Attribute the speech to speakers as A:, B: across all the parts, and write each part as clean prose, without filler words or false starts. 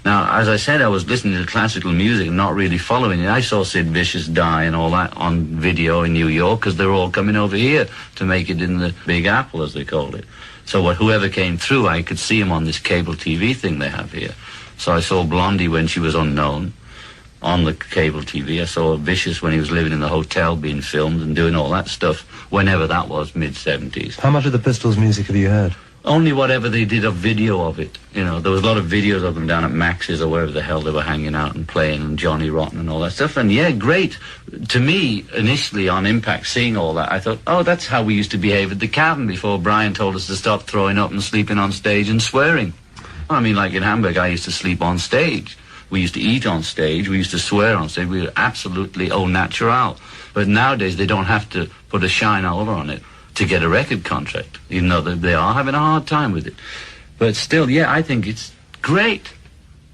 A: Now, as I said, I was listening to classical music and not really following it. I saw Sid Vicious die and all that on video in New York because they were all coming over here to make it in the Big Apple, as they called it. So whoever came through, I could see him on this cable TV thing they have here. So I saw Blondie when she was unknown on the cable TV. I saw Vicious when he was living in the hotel being filmed and doing all that stuff, whenever that was, mid-70s.
B: How much of the Pistols' music have you heard?
A: Only whatever they did, a video of it. You know, there was a lot of videos of them down at Max's or wherever the hell they were hanging out and playing, and Johnny Rotten and all that stuff. And yeah, great. To me, initially on Impact, seeing all that, I thought, oh, that's how we used to behave at the Cavern before Brian told us to stop throwing up and sleeping on stage and swearing. I mean, like in Hamburg, I used to sleep on stage. We used to eat on stage. We used to swear on stage. We were absolutely au naturel. But nowadays, they don't have to put a shine all on it to get a record contract, even though they are having a hard time with it. But still, yeah, I think it's great.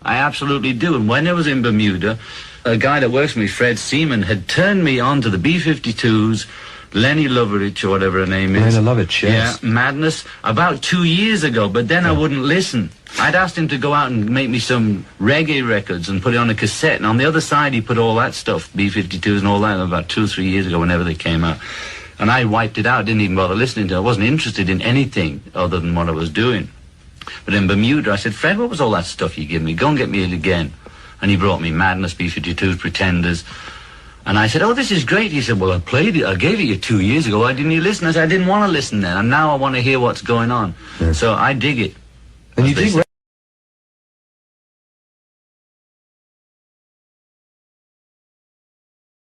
A: I absolutely do. And when I was in Bermuda, a guy that works for me, Fred Seaman, had turned me on to the B-52s, Lenny Lovitch, or whatever her name is.
B: Lenny Lovitch, yes.
A: Yeah, Madness, about 2 years ago, but then I wouldn't listen. I'd asked him to go out and make me some reggae records and put it on a cassette, and on the other side he put all that stuff, B-52s and all that, about 2 or 3 years ago, whenever they came out. And I wiped it out, didn't even bother listening to it. I wasn't interested in anything other than what I was doing. But in Bermuda, I said, Fred, what was all that stuff you give me? Go and get me it again. And he brought me Madness, B-52s, Pretenders. And I said, oh, this is great. He said, well, I played it. I gave it you 2 years ago. Why didn't you listen? I said, I didn't want to listen then. And now I want to hear what's going on. Yes. So I dig it.
B: And you dig